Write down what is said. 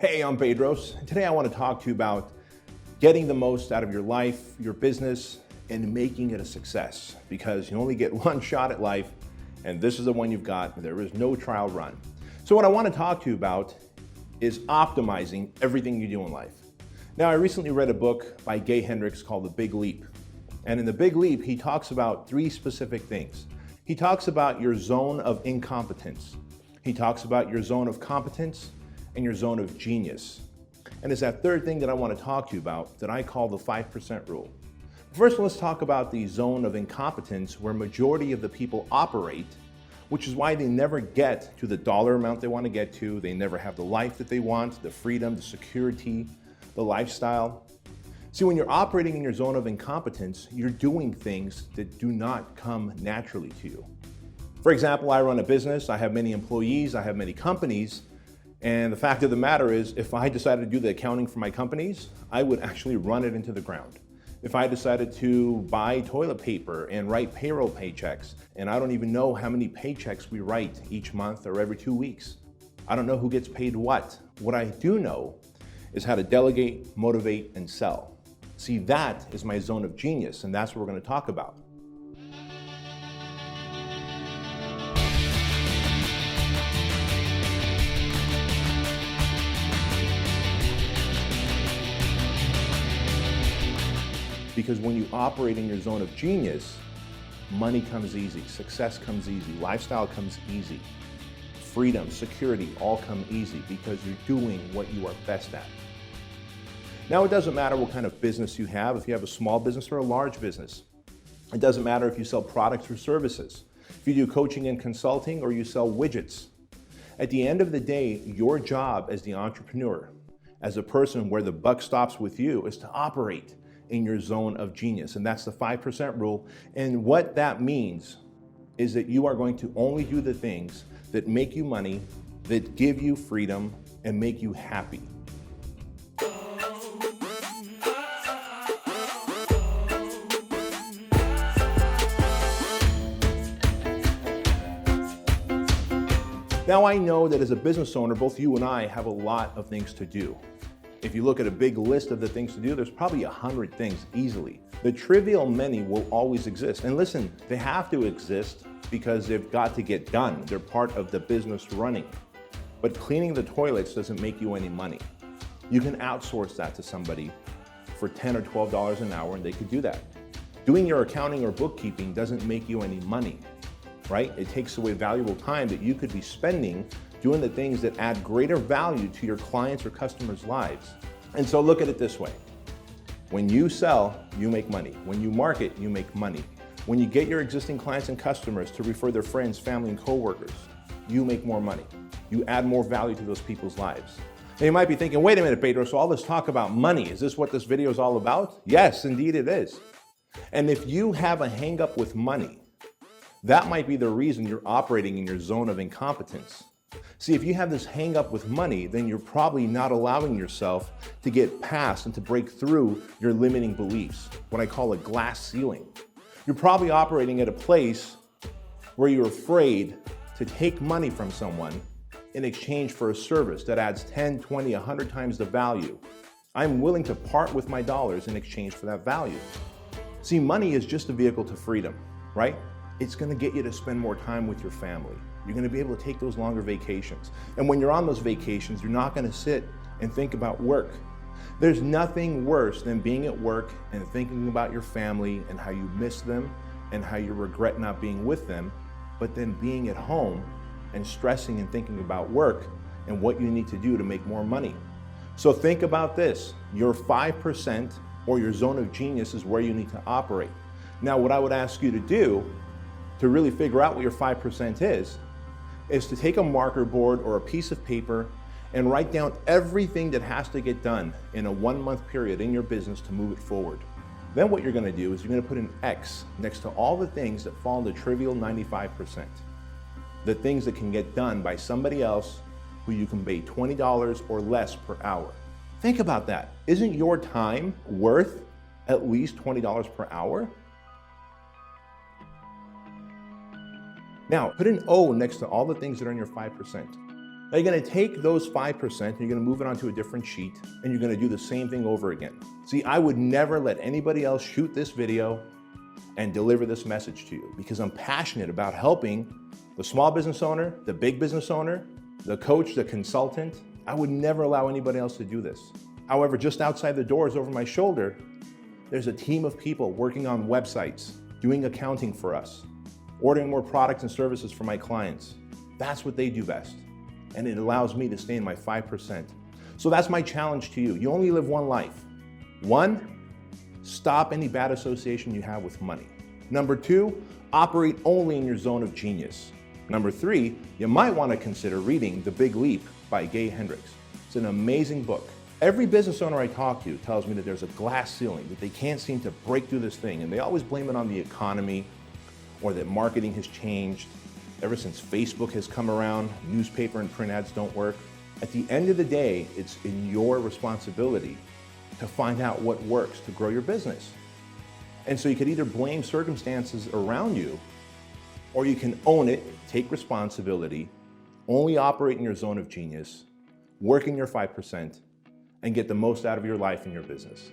Hey, I'm Bedros, and today I want to talk to you about getting the most out of your life, your business, and making it a success, because you only get one shot at life, and this is the one you've got. There is no trial run. So what I want to talk to you about is optimizing everything you do in life. Now, I recently read a book by Gay Hendricks called The Big Leap. And in The Big Leap, he talks about three specific things. He talks about your zone of incompetence. He talks about your zone of competence and your zone of genius. And it's that third thing that I want to talk to you about that I call the 5% rule. First, let's talk about the zone of incompetence where majority of the people operate, which is why they never get to the dollar amount they want to get to. They never have the life that they want, the freedom, the security, the lifestyle. See, when you're operating in your zone of incompetence, you're doing things that do not come naturally to you. For example, I run a business, I have many employees, I have many companies, and the fact of the matter is, if I decided to do the accounting for my companies, I would actually run it into the ground. If I decided to buy toilet paper and write payroll paychecks, and I don't even know how many paychecks we write each month or every 2 weeks. I don't know who gets paid what. What I do know is how to delegate, motivate, and sell. See, that is my zone of genius, and that's what we're going to talk about. Because when you operate in your zone of genius, money comes easy, success comes easy, lifestyle comes easy, freedom, security, all come easy because you're doing what you are best at. Now, it doesn't matter what kind of business you have, if you have a small business or a large business. It doesn't matter if you sell products or services, if you do coaching and consulting or you sell widgets. At the end of the day, your job as the entrepreneur, as a person where the buck stops with you, is to operate in your zone of genius. And that's the 5% rule. And what that means is that you are going to only do the things that make you money, that give you freedom, and make you happy. Now, I know that as a business owner, both you and I have a lot of things to do. If you look at a big list of the things to do, there's probably 100 things easily. The trivial many will always exist. And listen, they have to exist because they've got to get done. They're part of the business running. But cleaning the toilets doesn't make you any money. You can outsource that to somebody for $10 or $12 an hour, and they could do that. Doing your accounting or bookkeeping doesn't make you any money, right? It takes away valuable time that you could be spending doing the things that add greater value to your clients or customers' lives. And so look at it this way. When you sell, you make money. When you market, you make money. When you get your existing clients and customers to refer their friends, family, and coworkers, you make more money. You add more value to those people's lives. Now you might be thinking, wait a minute, Bedros, so all this talk about money, is this what this video is all about? Yes, indeed it is. And if you have a hang up with money, that might be the reason you're operating in your zone of incompetence. See, if you have this hang up with money, then you're probably not allowing yourself to get past and to break through your limiting beliefs, what I call a glass ceiling. You're probably operating at a place where you're afraid to take money from someone in exchange for a service that adds 10, 20, 100 times the value. I'm willing to part with my dollars in exchange for that value. See, money is just a vehicle to freedom, right? It's going to get you to spend more time with your family. You're going to be able to take those longer vacations. And when you're on those vacations, you're not going to sit and think about work. There's nothing worse than being at work and thinking about your family and how you miss them and how you regret not being with them, but then being at home and stressing and thinking about work and what you need to do to make more money. So think about this. Your 5% or your zone of genius is where you need to operate. Now, what I would ask you to do to really figure out what your 5% is to take a marker board or a piece of paper and write down everything that has to get done in a 1-month period in your business to move it forward. Then what you're going to do is you're going to put an X next to all the things that fall in the trivial 95%. The things that can get done by somebody else who you can pay $20 or less per hour. Think about that. Isn't your time worth at least $20 per hour? Now, put an O next to all the things that are in your 5%. Now you're gonna take those 5% and you're gonna move it onto a different sheet and you're gonna do the same thing over again. See, I would never let anybody else shoot this video and deliver this message to you because I'm passionate about helping the small business owner, the big business owner, the coach, the consultant. I would never allow anybody else to do this. However, just outside the doors over my shoulder, there's a team of people working on websites, doing accounting for us, ordering more products and services for my clients. That's what they do best. And it allows me to stay in my 5%. So that's my challenge to you. You only live one life. 1, stop any bad association you have with money. Number 2, operate only in your zone of genius. Number 3, you might want to consider reading The Big Leap by Gay Hendricks. It's an amazing book. Every business owner I talk to tells me that there's a glass ceiling, that they can't seem to break through this thing, and they always blame it on the economy or that marketing has changed. Ever since Facebook has come around, newspaper and print ads don't work. At the end of the day, it's in your responsibility to find out what works to grow your business. And so you could either blame circumstances around you, or you can own it, take responsibility, only operate in your zone of genius, work in your 5%, and get the most out of your life and your business.